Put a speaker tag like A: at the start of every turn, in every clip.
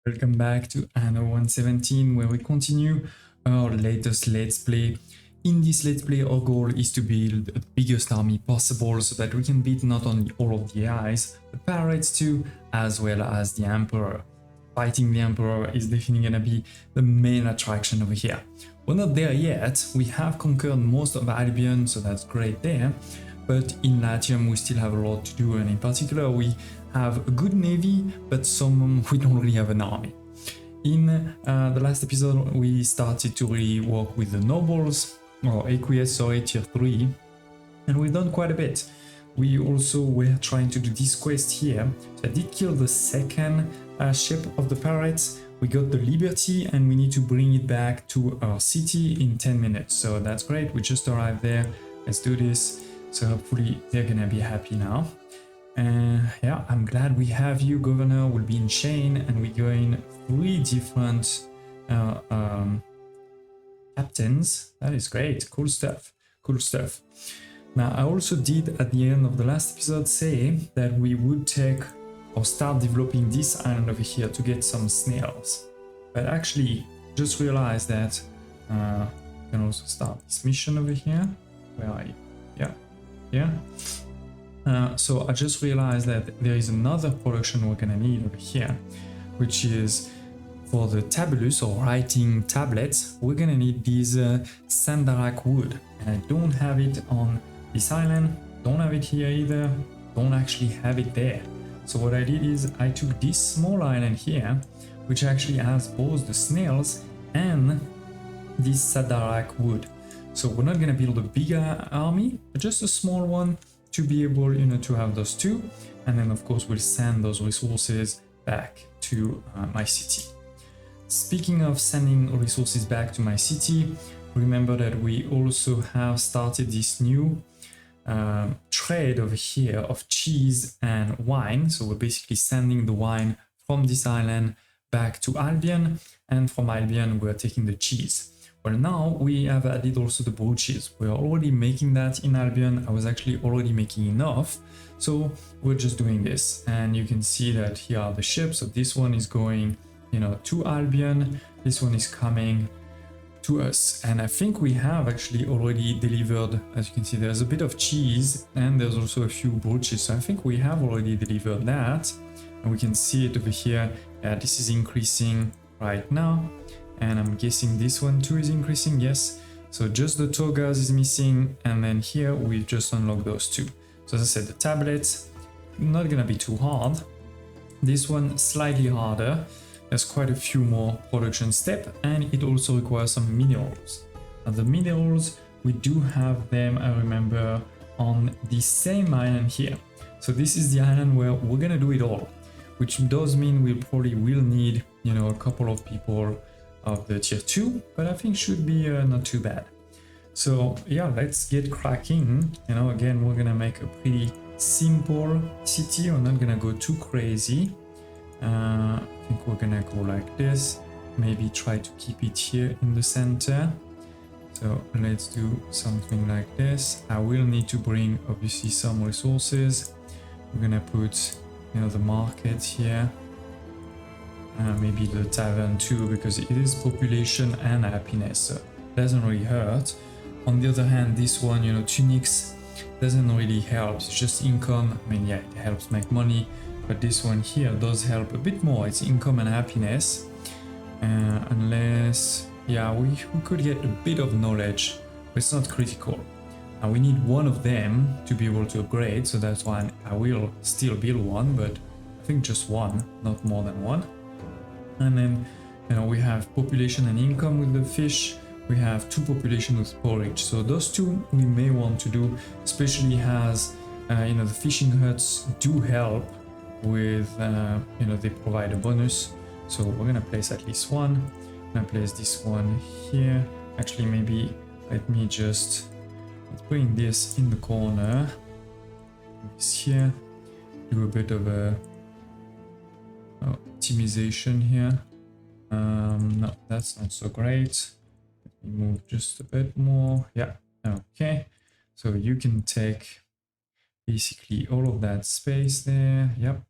A: Welcome back to ANNO 117, where we continue our latest Let's Play. In this Let's Play, our goal is to build the biggest army possible so that we can beat not only all of the AIs, the pirates too, as well as the Emperor. Fighting the Emperor is definitely gonna be the main attraction over here. We're not there yet. We have conquered most of Albion, so that's great there. But in Latium, we still have a lot to do, and in particular, we have a good navy, but we don't really have an army. In the last episode, we started to really work with the nobles, or AQS, sorry, tier 3, and we've done quite a bit. We also were trying to do this quest here. So I did kill the second ship of the pirates. We got the Liberty, and we need to bring it back to our city in 10 minutes. So that's great. We just arrived there. Let's do this. So hopefully they're gonna be happy now. Yeah, I'm glad we have you, Governor. We'll be in chain, and we're going 3 different captains. That is great. Cool stuff. Cool stuff. Now, I also did at the end of the last episode say that we would take or start developing this island over here to get some snails. But actually, just realized that you can also start this mission over here. Where are you? Yeah. So I just realized that there is another production we're gonna need over here, which is for the tabulus or writing tablets. We're gonna need these sandarak wood, and I don't have it on this island, don't have it here either, don't actually have it there. So what I did is I took this small island here, which actually has both the snails and this sandarak wood. So we're not gonna build a bigger army, but just a small one to be able, to have those two. And then of course we'll send those resources back to my city. Speaking of sending resources back to my city, remember that we also have started this new trade over here of cheese and wine. So we're basically sending the wine from this island back to Albion, and from Albion we're taking the cheese. Well, now we have added also the brooches. We're already making that in Albion. I was actually already making enough, so we're just doing this. And you can see that here are the ships. So this one is going, to Albion. This one is coming to us. And I think we have actually already delivered, as you can see, there's a bit of cheese and there's also a few brooches. So I think we have already delivered that. And we can see it over here. Yeah, this is increasing right now. And I'm guessing this one too is increasing, yes. So just the togas is missing, and then here we just unlock those two. So as I said, the tablets, not gonna be too hard. This one slightly harder. There's quite a few more production steps, and it also requires some minerals. Now the minerals, we do have them, I remember, on the same island here. So this is the island where we're gonna do it all, which does mean we probably will need, a couple of people of the tier 2, but I think should be not too bad. So yeah, let's get cracking. Again, we're gonna make a pretty simple city. We're not gonna go too crazy. I think we're gonna go like this, maybe try to keep it here in the center. So let's do something like this. I will need to bring obviously some resources. We're gonna put the market here. Maybe the tavern too, because it is population and happiness, so it doesn't really hurt. On the other hand, this one, tunics, doesn't really help. It's just income. I mean, yeah, it helps make money, but this one here does help a bit more. It's income and happiness. Unless, yeah, we could get a bit of knowledge, but it's not critical. Now we need one of them to be able to upgrade, so that's why I will still build one, but I think just one, not more than one. And then, we have population and income with the fish. We have 2 population with porridge. So those 2 we may want to do, especially as, the fishing huts do help with, they provide a bonus. So we're gonna place at least one. I'm gonna place this one here. Actually, maybe let me just, let's bring this in the corner. This here. Do a bit of a optimization here. No, that's not so great. Let me move just a bit more. Yeah, okay. So you can take basically all of that space there. Yep.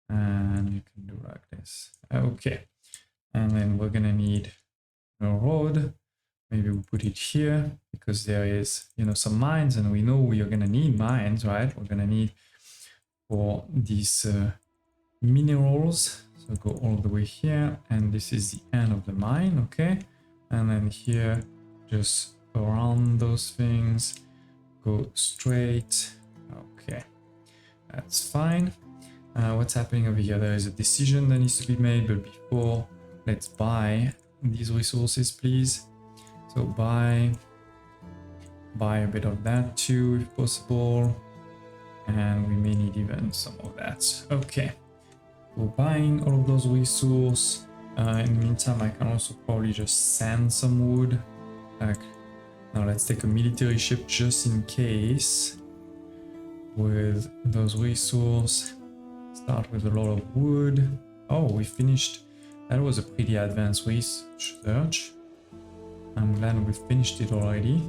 A: and you can do like this. Okay, and then we're gonna need a road. Maybe we put it here because there is, you know, some mines, and we know we are gonna need mines, right? We're gonna need for these minerals. So go all the way here, and this is the end of the mine, okay? And then here, just around those things, go straight. Okay, that's fine. What's happening over here? There is a decision that needs to be made, but before, let's buy these resources, please. So buy a bit of that too, if possible, and we may need even some of that. Okay, we're buying all of those resources. In the meantime, I can also probably just send some wood. Like, now let's take a military ship just in case with those resources. Start with a lot of wood. Oh, we finished. That was a pretty advanced research. I'm glad we finished it already.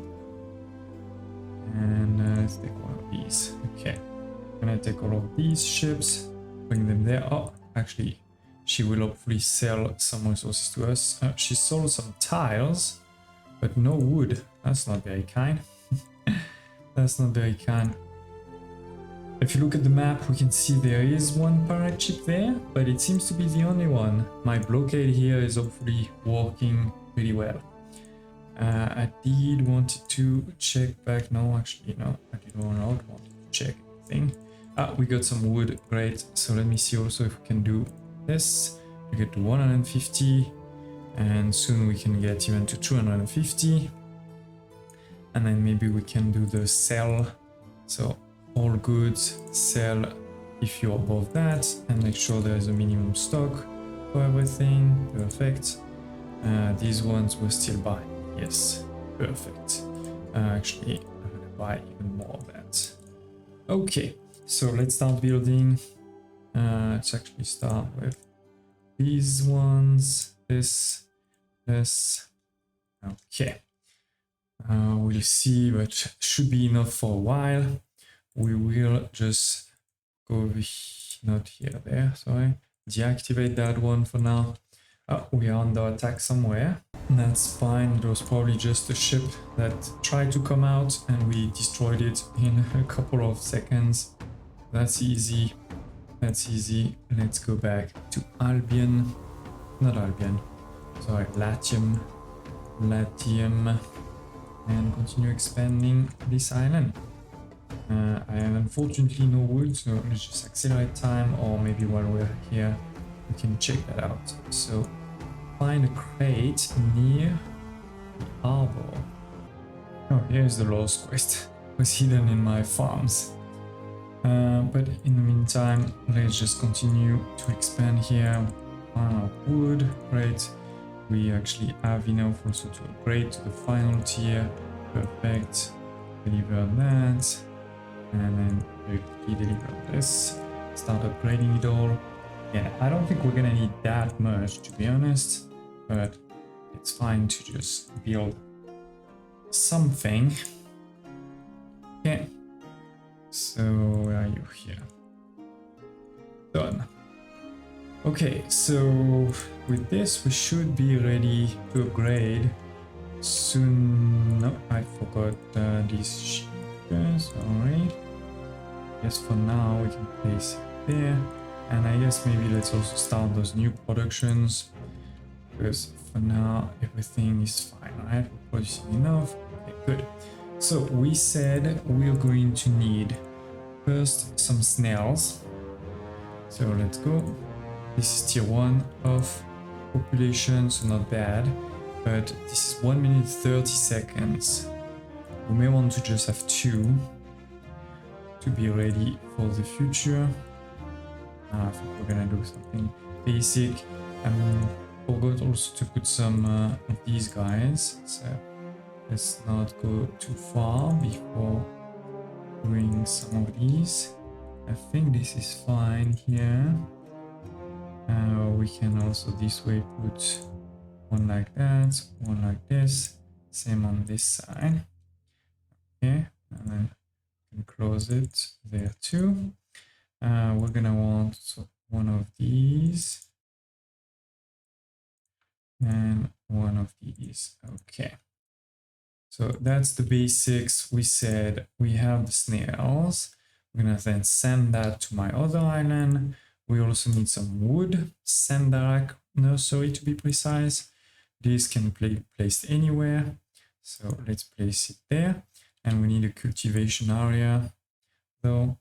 A: And let's take one of these. Okay, I'm gonna take all of these ships, bring them there. Oh, actually, she will hopefully sell some resources to us. She sold some tiles, but no wood. That's not very kind. That's not very kind. If you look at the map, we can see there is one pirate ship there, but it seems to be the only one. My blockade here is hopefully working pretty well. I did want to check back. No, actually, no, I didn't want to check anything. Ah, we got some wood. Great. So let me see also if we can do this. We get to 150, and soon we can get even to 250. And then maybe we can do the sell. So all goods sell if you're above that, and make sure there is a minimum stock for everything. Perfect. These ones we're still buying. Yes, perfect. Actually, I'm gonna buy even more of that. Okay, so let's start building. Let's actually start with these ones. This. Okay. We'll see, but should be enough for a while. We will just go not here, there, sorry. Deactivate that one for now. Oh, we are under attack somewhere. That's fine. It was probably just a ship that tried to come out and we destroyed it in a couple of seconds. That's easy. That's easy. Let's go back to Albion. Not Albion. Sorry, Latium. And continue expanding this island. I have unfortunately no wood, so let's just accelerate time, or maybe while we're here we can check that out. So find a crate near the harbor. Oh, here's the lost quest. It was hidden in my farms. But in the meantime, let's just continue to expand here. Wood, great. We actually have enough also to upgrade to the final tier. Perfect. Deliver that. And then very quickly deliver this. Start upgrading it all. Yeah, I don't think we're gonna need that much, to be honest, but it's fine to just build something. Okay, so where are you? Here. Done. Okay, so with this we should be ready to upgrade soon. No, I forgot these shippers. Alright. Yes, for now we can place it there. And I guess maybe let's also start those new productions, because for now everything is fine, right? We're producing enough. Okay, good. So we said we're going to need first some snails. So let's go. This is tier 1 of population, so not bad. But this is 1 minute 30 seconds. We may want to just have 2 to be ready for the future. I think we're gonna do something basic. Forgot also to put some of these guys, so let's not go too far before doing some of these. I think this is fine here. We can also this way put one like that, one like this, same on this side. Okay, and then we can close it there too. We're gonna want one of these, and one of these. Okay. So that's the basics. We said we have the snails. We're gonna then send that to my other island. We also need some wood, Sandarak nursery to be precise. This can be placed anywhere. So let's place it there. And we need a cultivation area though.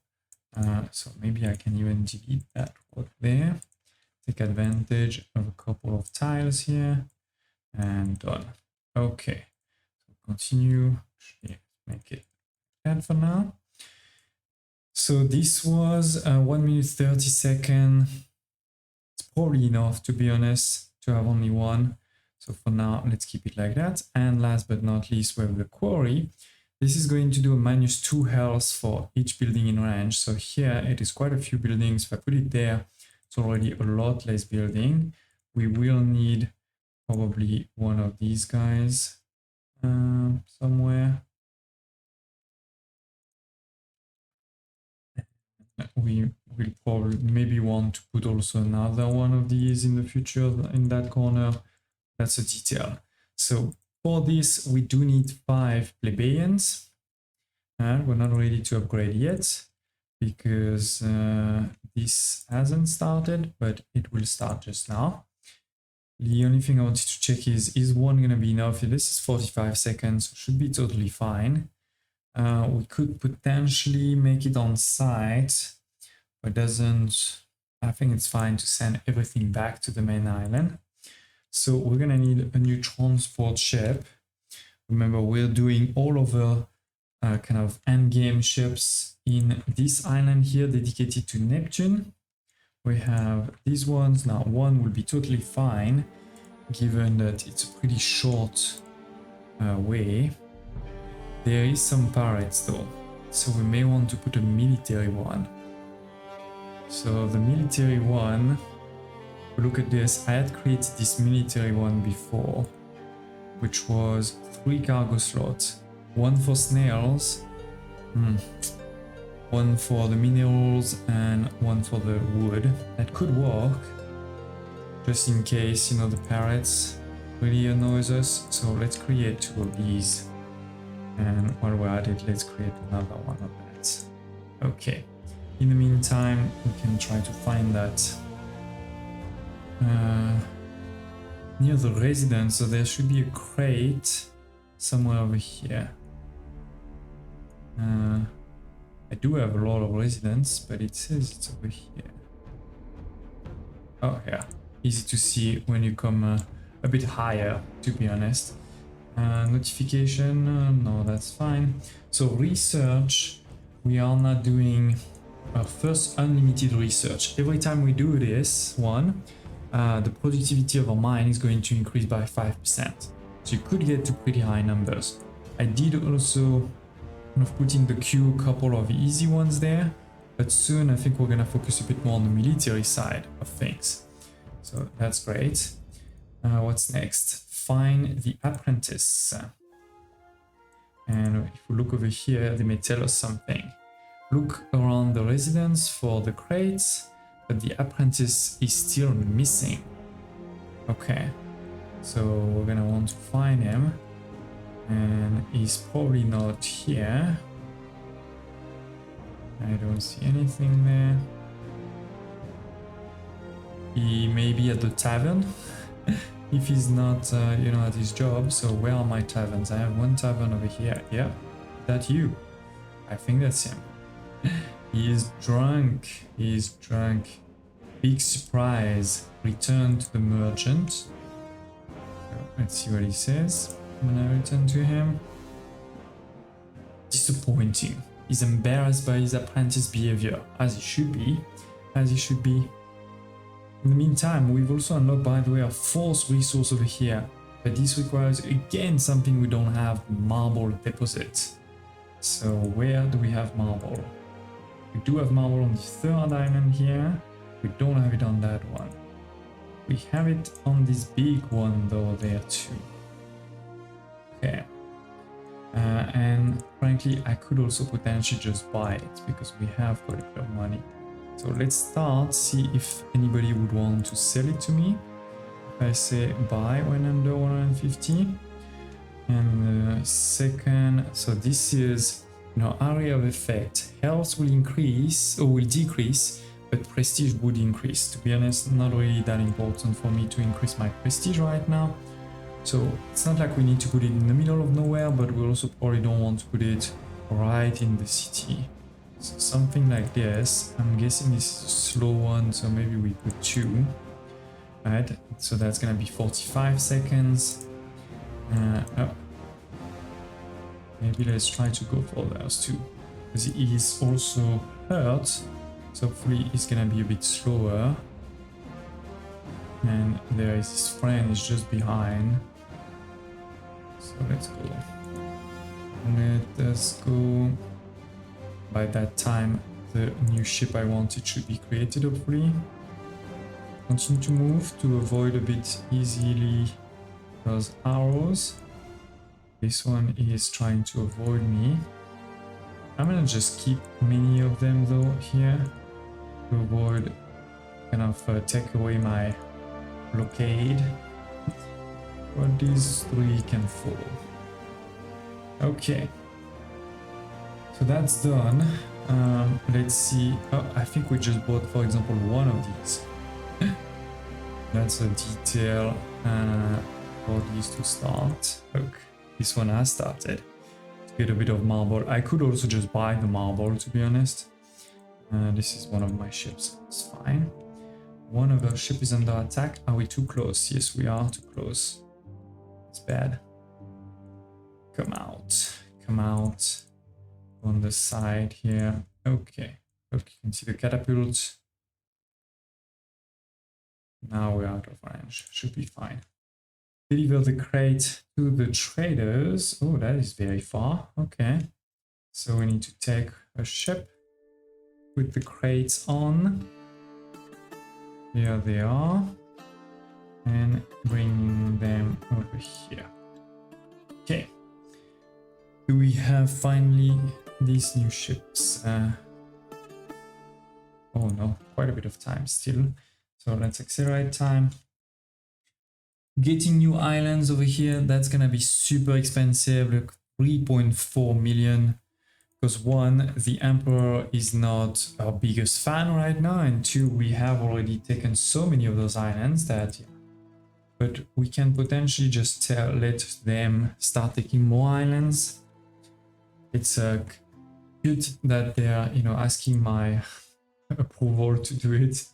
A: So maybe I can even delete that right there. Take advantage of a couple of tiles here and done. Okay. Continue, make it 10 for now. So this was 1 minute 30 seconds. It's probably enough, to be honest, to have only one. So for now, let's keep it like that. And last but not least, we have the quarry. This is going to do a -2 health for each building in range. So here it is quite a few buildings. If I put it there, it's already a lot less building. We will need probably one of these guys. Somewhere. We will probably maybe want to put also another one of these in the future in that corner. That's a detail. So for this, we do need 5 plebeians. And we're not ready to upgrade yet because this hasn't started, but it will start just now. The only thing I wanted to check is one going to be enough? This is 45 seconds, should be totally fine. We could potentially make it on site, but doesn't. I think it's fine to send everything back to the main island. So we're going to need a new transport ship. Remember, we're doing all of the kind of endgame ships in this island here dedicated to Neptune. We have these ones. Now one will be totally fine given that it's a pretty short way. There is some pirates though, so we may want to put a military one. So the military one, look at this, I had created this military one before, which was 3 cargo slots, one for snails, one for the minerals and one for the wood. That could work, just in case, you know, the pirates really annoys us. So let's create 2 of these. And while we're at it, let's create another one of that. Okay. In the meantime, we can try to find that near the residence. So there should be a crate somewhere over here. I do have a lot of residents, but it says it's over here. Oh yeah, easy to see when you come a bit higher, to be honest. Notification, no, that's fine. So research, we are not doing our first unlimited research. Every time we do this one, the productivity of our mine is going to increase by 5%. So you could get to pretty high numbers. I did also kind of put in the queue a couple of easy ones there, but soon I think we're gonna focus a bit more on the military side of things. So that's great. What's next? Find the apprentice. And if we look over here, they may tell us something. Look around the residence for the crates, but the apprentice is still missing. Okay, so we're gonna want to find him, and he's probably not here. I don't see anything there. He may be at the tavern. If he's not, you know, at his job. So where are my taverns? I have one tavern over here. Yeah, that you. I think that's him. He is drunk. He is drunk. Big surprise. Return to the merchant. So let's see what he says when I return to him. Disappointing. He's embarrassed by his apprentice behavior, as he should be. As he should be. In the meantime, we've also unlocked, by the way, a force resource over here, but this requires again something we don't have: marble deposit. So where do we have marble? We do have marble on the third island here. We don't have it on that one. We have it on this big one though there too. Okay. And frankly, I could also potentially just buy it because we have got a bit of money. So let's start, see if anybody would want to sell it to me. If I say buy when under 150. And second, so this is, you know, area of effect. Health will increase or will decrease, but prestige would increase. To be honest, not really that important for me to increase my prestige right now. So it's not like we need to put it in the middle of nowhere, but we also probably don't want to put it right in the city. So something like this. I'm guessing this is a slow one, so maybe we put 2. Right, so that's gonna be 45 seconds. Oh. Maybe let's try to go for those 2, because he is also hurt, so hopefully it's gonna be a bit slower. And there is his friend is just behind, so let's go. Let us go. By that time the new ship I wanted should be created, hopefully. Continue to move to avoid a bit easily those arrows. This one is trying to avoid me. I'm gonna just keep many of them though here to avoid kind of take away my blockade. But these 3 can fall. Okay. So that's done. Let's see. Oh, I think we just bought, for example, one of these. That's a detail for these to start. Look, this one has started. To get a bit of marble. I could also just buy the marble, to be honest. This is one of my ships. It's fine. One of our ship is under attack. Are we too close? Yes, we are too close. It's bad. Come out. Come out. On the side here. Okay. Look, you can see the catapult. Now we're out of range. Should be fine. Deliver the crate to the traders. Oh, that is very far. Okay. So we need to take a ship. Put the crates on. Here they are. And bring them over here. Okay. Do we have finally these new ships? Oh no, quite a bit of time still. So let's accelerate time. Getting new islands over here, that's gonna be super expensive. Look, 3.4 million. Because 1, the Emperor is not our biggest fan right now, and 2, we have already taken so many of those islands that, but we can potentially just let them start taking more islands. It's cute that they are, you know, asking my approval to do it.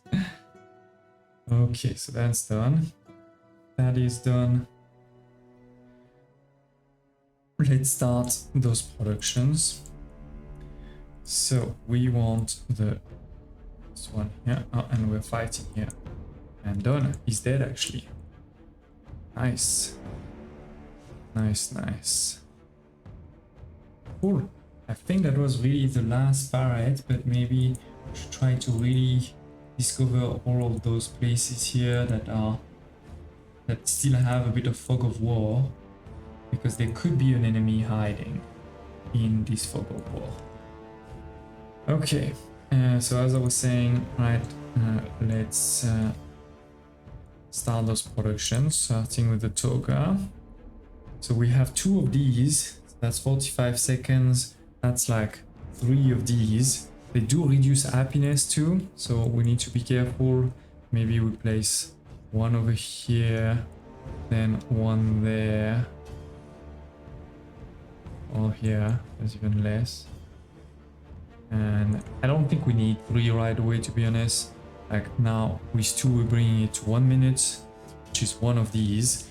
A: Okay, so that's done. That is done. Let's start those productions. So we want this one here. Oh, and we're fighting here. And done. He's dead actually. Nice. Nice, nice. Cool. I think that was really the last parade, but maybe we should try to really discover all of those places here that still have a bit of fog of war, because there could be an enemy hiding in this fog of war. Okay, so as I was saying, right, let's start those productions, starting with the toga. So we have 2 of these, that's 45 seconds, that's like 3 of these. They do reduce happiness too, so we need to be careful. Maybe we place 1 over here, then 1 there, or here, there's even less. And I don't think we need 3 right away, to be honest. Like now with 2 we're bringing it to 1 minute, which is 1 of these.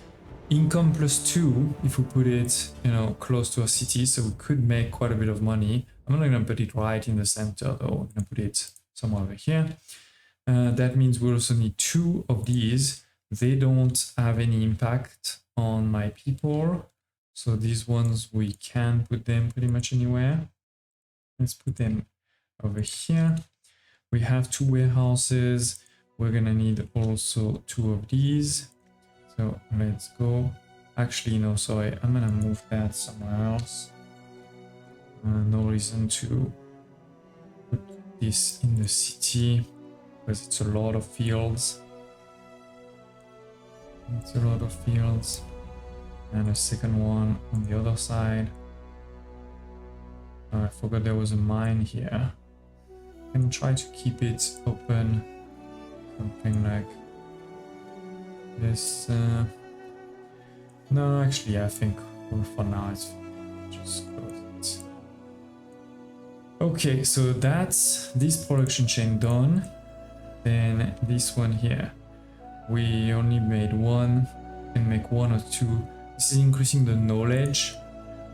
A: Income plus 2 if we put it, you know, close to a city, so we could make quite a bit of money. I'm not gonna put it right in the center though, I'm gonna put it somewhere over here. That means we also need 2 of these. They don't have any impact on my people, so these ones we can put them pretty much anywhere. Let's put them over here. We have 2 warehouses. We're gonna need also 2 of these. So let's go. Actually, no, sorry. I'm gonna move that somewhere else. No reason to put this in the city because it's a lot of fields. It's a lot of fields. And a second one on the other side. I forgot there was a mine here. I can try to keep it open. Something like this. No, actually, I think for now it's just close it. Okay, so that's this production chain done. Then this one here. We only made one. Can make one or two. This is increasing the knowledge.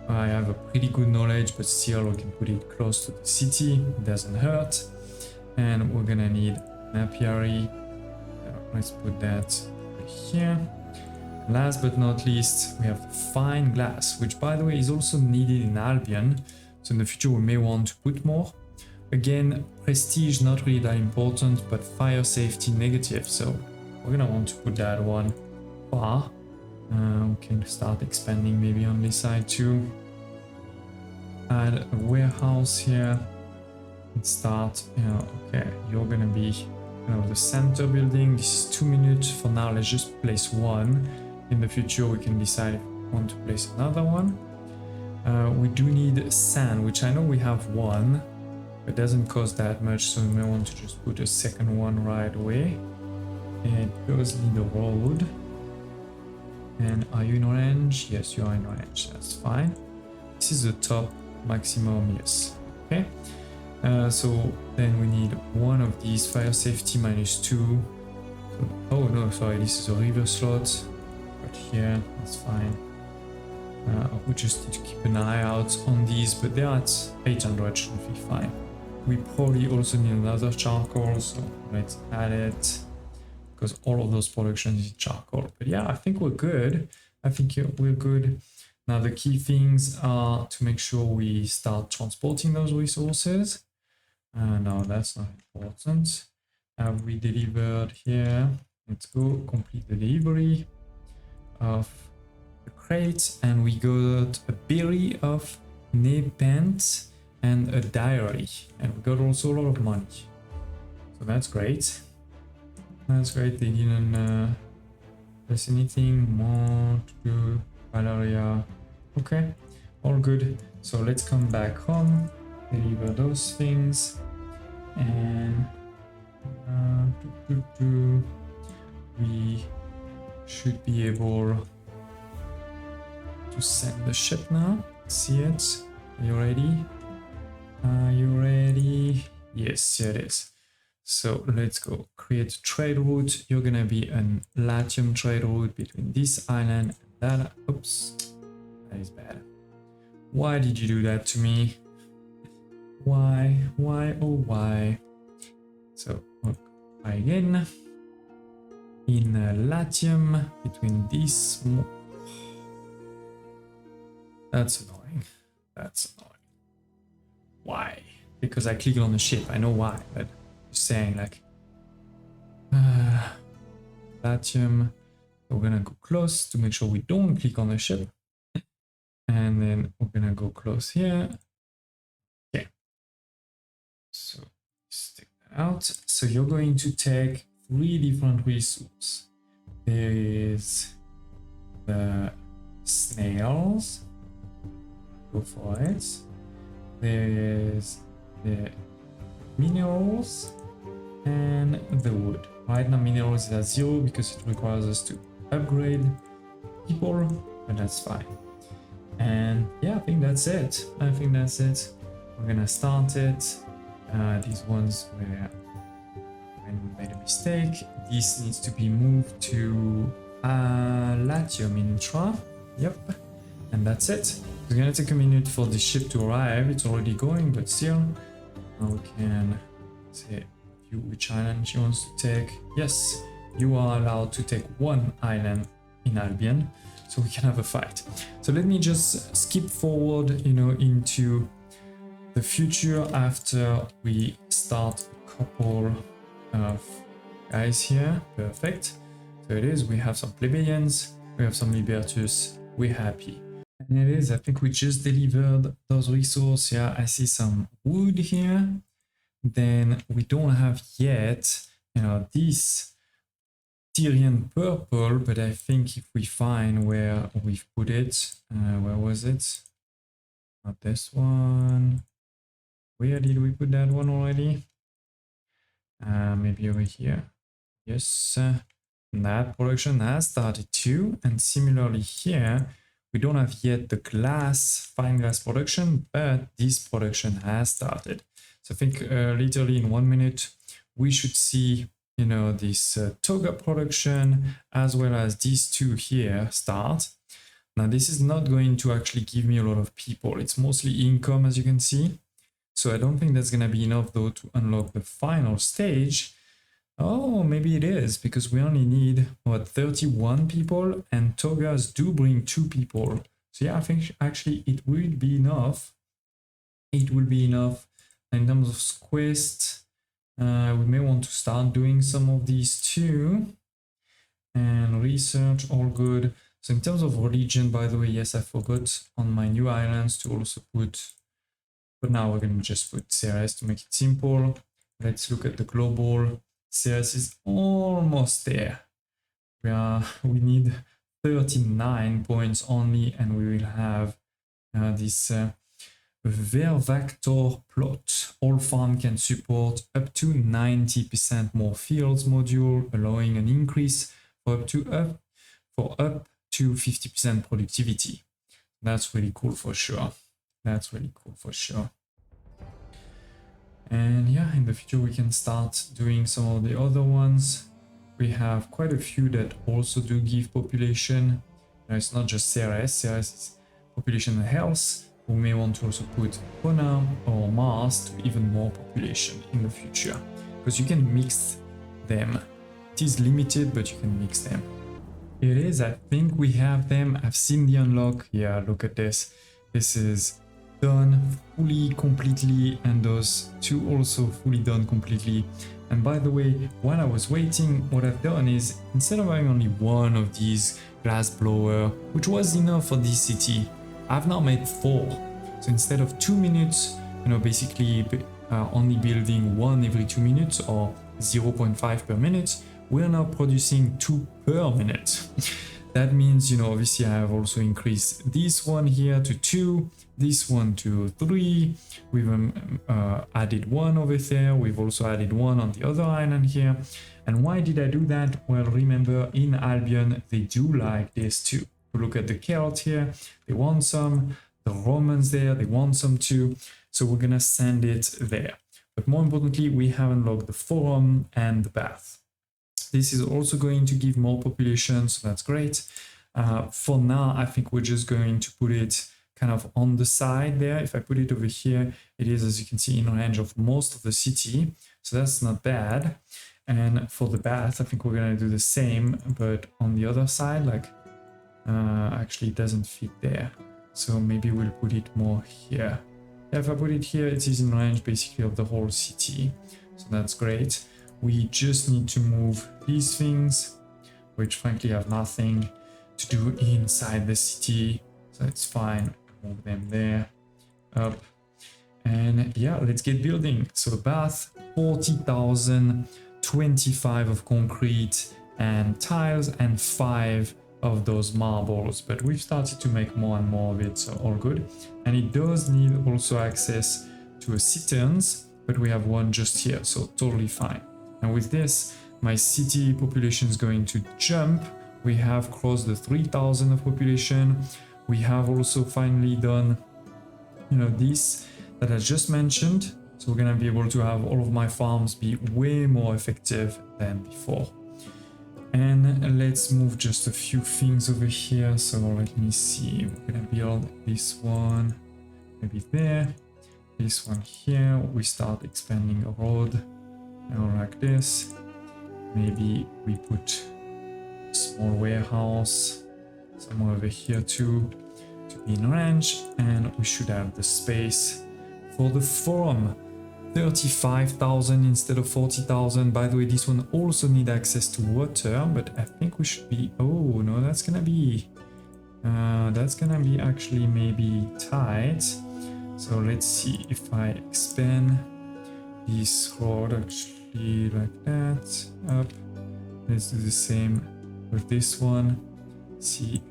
A: I have a pretty good knowledge, but still we can put it close to the city. It doesn't hurt. And we're gonna need an apiary. Let's put that right here. Last but not least, we have the fine glass, which by the way is also needed in Albion. So in the future we may want to put more. Again, prestige not really that important, but fire safety negative. So we're gonna want to put that one far. We can start expanding maybe on this side too. Add a warehouse here and start. Okay, you're gonna be the center building. This is 2 minutes. For now, let's just place one. In the future, we can decide if we want to place another one. We do need sand, which I know we have one, but it doesn't cost that much, so we may want to just put a second one right away. And because need a road. And are you in orange? Yes, you are in orange. That's fine. This is the top maximum, yes. Okay. So then we need one of these fire safety -2. So, oh no, sorry, this is a river slot. Right here, that's fine. We just need to keep an eye out on these, but they're at 800, should be fine. We probably also need another charcoal, so let's add it. Because all of those productions is charcoal. But yeah, I think we're good. I think we're good. Now the key things are to make sure we start transporting those resources. No, that's not important. Have we delivered here? Let's go complete the delivery of the crate, and we got a berry of Nepenthe and a diary, and we got also a lot of money. So that's great. That's great. They didn't press anything more to do. Valeria. Okay, all good. So let's come back home, deliver those things, and we should be able to send the ship now. See it? Are you ready? Are you ready? Yes, here it is. So let's go create a trade route. You're gonna be an Latium trade route between this island and that. Oops, that is bad. Why did you do that to me? Why, oh why? So we'll try again. In Latium between this. That's annoying. That's annoying. Why? Because I clicked on the ship. I know why, but saying like Latium, we're gonna go close to make sure we don't click on the ship, and then we're gonna go close here. Okay, so let's take that out. So you're going to take 3 different resources. There is the snails, go for it. There is the minerals and the wood. Right now minerals is at 0 because it requires us to upgrade people, but that's fine. And yeah, I think that's it. We're gonna start it. These ones where when we made a mistake. This needs to be moved to Latium Intra. Yep, and that's it. It's gonna take a minute for the ship to arrive. It's already going, but still. Now we can say which island she wants to take. Yes, you are allowed to take 1 island in Albion, so we can have a fight. So let me just skip forward, into the future after we start a couple of guys here. Perfect. So it is, we have some plebeians, we have some libertus, we're happy. And it is, I think we just delivered those resources. Yeah, I see some wood here. then we don't have yet, you know, this Tyrian purple, but I think if we find where we've put it, where was it? Not this one. Where did we put that one already? Maybe over here. Yes, that production has started too. And similarly here, we don't have yet the fine glass production, but this production has started. So I think literally in 1 minute, we should see, you know, this toga production as well as these two here start. Now this is not going to actually give me a lot of people. It's mostly income, as you can see. So I don't think that's going to be enough though to unlock the final stage. Oh, maybe it is, because we only need, what, 31 people, and togas do bring 2 people. So yeah, I think actually it will be enough. It will be enough. In terms of quest, we may want to start doing some of these too. And research, all good. So in terms of religion, by the way, yes, I forgot on my new islands to also put, but now we're going to just put Ceres to make it simple. Let's look at the global. Ceres is almost there. We need 39 points only, and we will have this Vervactor plot. All farm can support up to 90% more fields module, allowing an increase for up to 50% productivity. That's really cool for sure. That's really cool for sure. And yeah, in the future we can start doing some of the other ones. We have quite a few that also do give population. Now, it's not just Ceres. Ceres is population and health. We may want to also put Pona or Mars to even more population in the future, because you can mix them. It is limited, but you can mix them. It is, I think we have them. I've seen the unlock. Yeah, look at this. This is done fully, completely, and those two also fully done completely. And by the way, while I was waiting, what I've done is, instead of having only one of these glass blower, which was enough for this city, I've now made 4. So instead of 2 minutes, you know, basically only building 1 every 2 minutes or 0.5 per minute, we're now producing 2 per minute. That means, you know, obviously I have also increased this one here to 2, this one to 3. We've added 1 over there. We've also added 1 on the other island here. And why did I do that? Well, remember in Albion, they do like this too. Look at the Celt here. They want some. The Romans there, they want some too. So we're going to send it there. But more importantly, we have unlocked the Forum and the Bath. This is also going to give more population, so that's great. For now, I think we're just going to put it kind of on the side there. If I put it over here, it is, as you can see, in range of most of the city. So that's not bad. And for the Bath, I think we're going to do the same, but on the other side, like, actually it doesn't fit there. So maybe we'll put it more here. Yeah, if I put it here, it is in range basically of the whole city. So that's great. We just need to move these things, which frankly have nothing to do inside the city. So it's fine. Move them there, up. And yeah, let's get building. So Bath, 40,000, 25 of concrete and tiles, and 5 of those marbles. But we've started to make more and more of it, so all good. And it does need also access to a citizens, but we have one just here, so totally fine. And with this, my city population is going to jump. We have crossed the 3,000 of population. We have also finally done, you know, this that I just mentioned. So we're gonna be able to have all of my farms be way more effective than before. And let's move just a few things over here. So let me see, we're gonna build this one, maybe there, this one here. We start expanding a road, like this. Maybe we put a small warehouse somewhere over here too, to be in range, and we should have the space for the forum. 35,000 instead of 40,000. By the way, this one also need access to water, but I think we should be, oh no, that's gonna be actually maybe tight. So let's see if I expand this road actually like that, up. Let's do the same with this one. See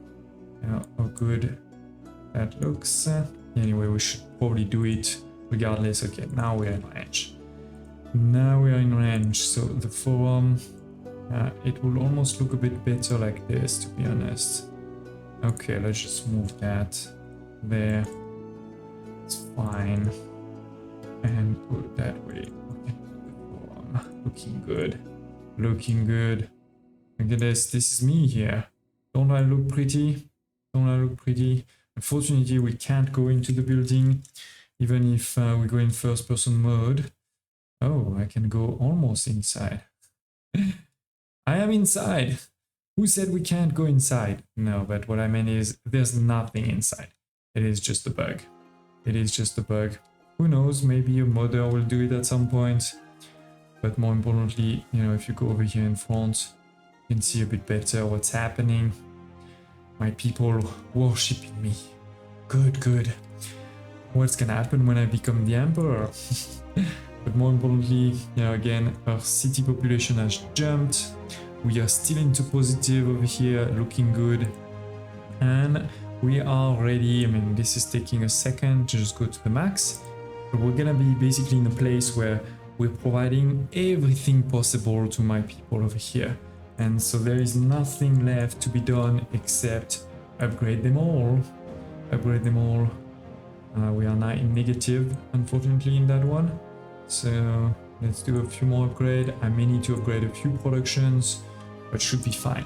A: how good that looks. Anyway, we should probably do it regardless. Okay, now we're in range. Now we are in range, so the forearm, it will almost look a bit better like this, to be honest. Okay, let's just move that there. It's fine. And put it that way. Okay, the forearm. Looking good. Looking good. Look at this. This is me here. Don't I look pretty? Don't I look pretty? Unfortunately, we can't go into the building, even if we go in first person mode. Oh, I can go almost inside. I am inside. Who said we can't go inside? No, but what I meant is there's nothing inside. It is just a bug. It is just a bug. Who knows, maybe a modder will do it at some point. But more importantly, you know, if you go over here in front, you can see a bit better what's happening. My people worshipping me. Good, good. What's gonna happen when I become the emperor? But more importantly, you know, again, our city population has jumped. We are still into positive over here, looking good. And we are ready. I mean, this is taking a second to just go to the max. But we're gonna be basically in a place where we're providing everything possible to my people over here. And so there is nothing left to be done except upgrade them all. Upgrade them all. We are now in negative, unfortunately, in that one. So let's do a few more upgrades. I may need to upgrade a few productions, but should be fine.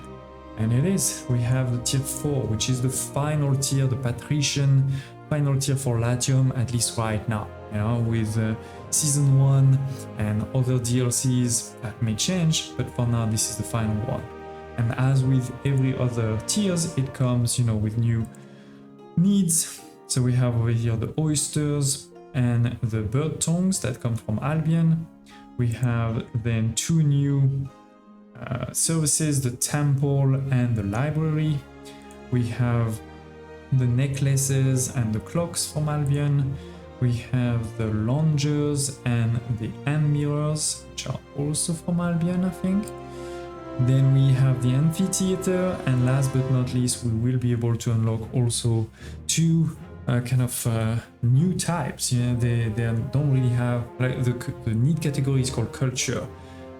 A: And it is. We have the tier 4, which is the final tier, the patrician, final tier for Latium, at least right now. You know, with season 1 and other DLCs that may change, but for now this is the final one. And as with every other tiers, it comes, you know, with new needs. So we have over here the oysters and the bird tongues that come from Albion. We have then 2 new services, the temple and the library. We have the necklaces and the clocks from Albion. We have the loungers and the hand mirrors, which are also from Albion, I think. Then we have the amphitheater, and last but not least, we will be able to unlock also 2 kind of new types. You know, they don't really have, like the need category is called culture,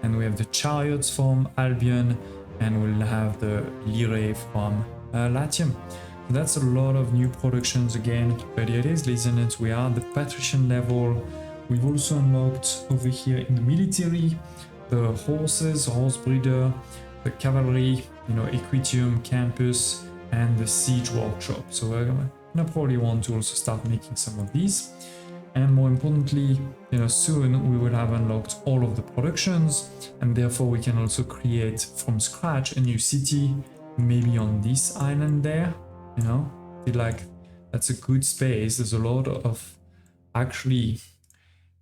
A: and we have the chariots from Albion, and we'll have the lyrae from Latium. So that's a lot of new productions again, but it is, ladies and gents, we are at the patrician level. We've also unlocked over here in the military the horses, horse breeder, the cavalry, you know, equitium, campus, and the siege workshop. So we're gonna probably want to also start making some of these. And more importantly, you know, soon we will have unlocked all of the productions, and therefore we can also create from scratch a new city, maybe on this island there. You know, I feel like that's a good space. There's a lot of, actually,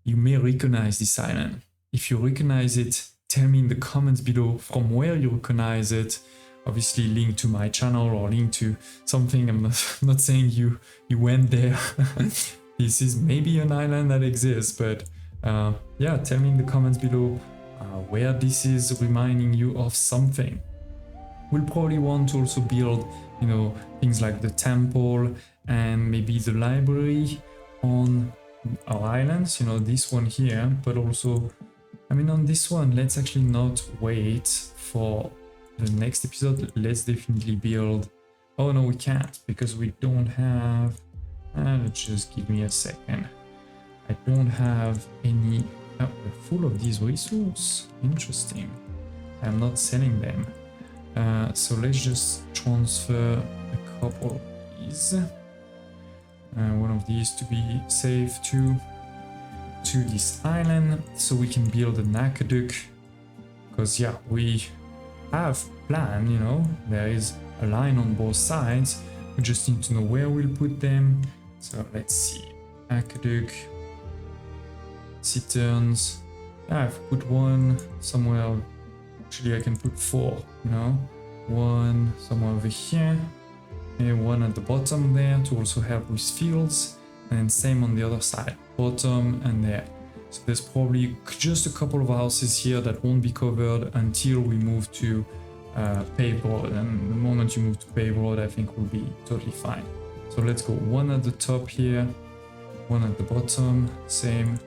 A: you may recognize this island. If you recognize it, tell me in the comments below from where you recognize it. Obviously link to my channel or link to something. I'm not saying you went there. This is maybe an island that exists, but yeah, tell me in the comments below where this is reminding you of something. We'll probably want to also build, you know, things like the temple and maybe the library on our islands, you know, this one here, but also, I mean, on this one, let's actually not wait for the next episode. Let's definitely build, oh no, we can't because we don't have, let's just give me a second. I don't have any, oh, we're full of these resources, interesting. I'm not selling them. So let's just transfer a couple of these. One of these to be safe to this island, so we can build an aqueduct. Because yeah, we have plan, you know, there is a line on both sides. We just need to know where we'll put them. So let's see, aqueduct, citerns. Yeah, I've put one somewhere. Actually, I can put 4, you know, one somewhere over here, and one at the bottom there to also help with fields, and same on the other side, bottom and there. So there's probably just a couple of houses here that won't be covered until we move to paved road, and the moment you move to paved road, I think we'll be totally fine. So let's go one at the top here, one at the bottom, same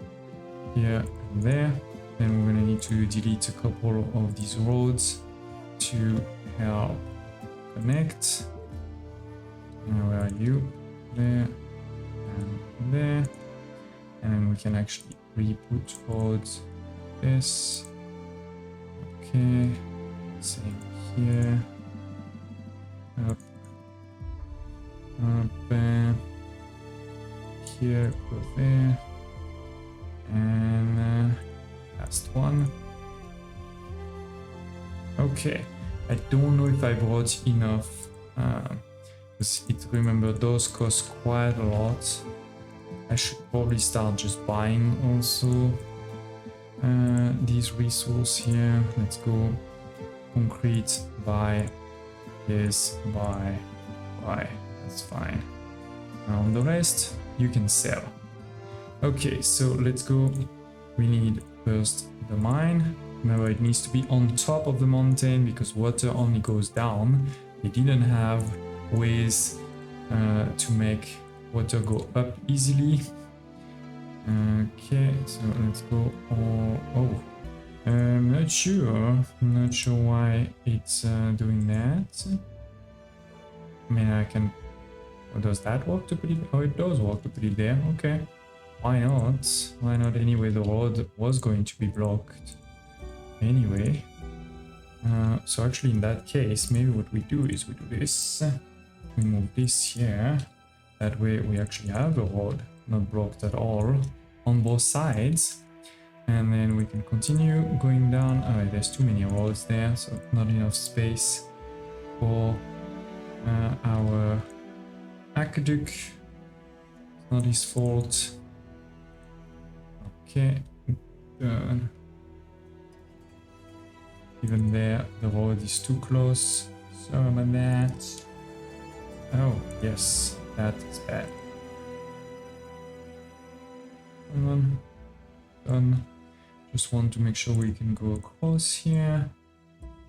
A: here and there. And we're gonna need to delete a couple of these roads to help connect. Now where are you? There and there. And we can actually re-put roads this. Okay, same here. Up, here, go there, and last one. Okay, I don't know if I brought enough, because remember those cost quite a lot. I should probably start just buying also these resources here. Let's go concrete, buy this, buy, that's fine. Now on the rest you can sell. Okay, so let's go. We need first the mine. Remember, it needs to be on top of the mountain because water only goes down. They didn't have ways to make water go up easily. Okay, so let's go. I'm not sure why it's doing that. I mean, I can. Oh, does that work to put it? Oh, it does work to put it there. Okay, why not? Why not? Anyway, the road was going to be blocked anyway. So actually, in that case, maybe what we do is we do this. We move this here. That way, we actually have a road not blocked at all on both sides. And then we can continue going down. Alright, there's too many roads there, so not enough space for our aqueduct. It's not his fault. Okay, done. Even there, the road is too close. Sorry about that. Oh, yes, that is bad. Come on, done. Just want to make sure we can go across here.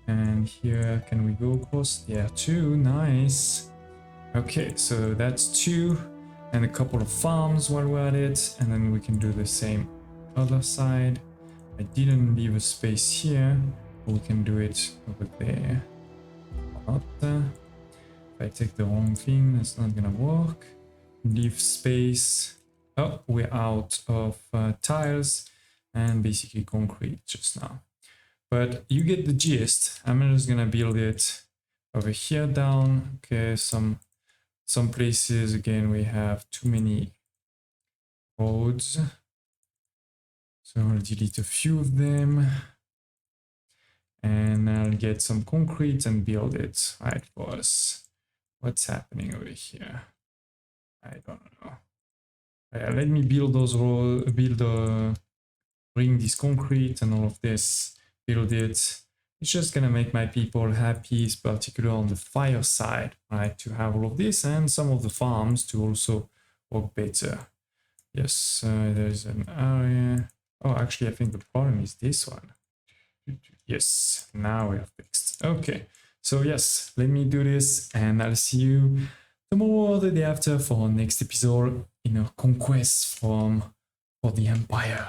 A: And here, can we go across? Yeah, 2, nice. Okay, so that's 2 and a couple of farms while we're at it. And then we can do the same other side. I didn't leave a space here, but we can do it over there. Not there. If I take the wrong thing, that's not gonna work. Leave space. Oh, we're out of tiles and basically concrete just now. But you get the gist. I'm just gonna build it over here down. Okay, some places again we have too many roads. So I'll delete a few of them. And I'll get some concrete and build it right for us. What's happening over here? I don't know. Let me build those roads, bring this concrete and all of this, build it. It's just gonna make my people happy, particularly on the fire side, right? To have all of this and some of the farms to also work better. Yes, there's an area. Oh, actually, I think the problem is this one. Yes, now we are fixed. Okay, so yes, let me do this and I'll see you tomorrow or the day after for our next episode in a conquest for the Empire.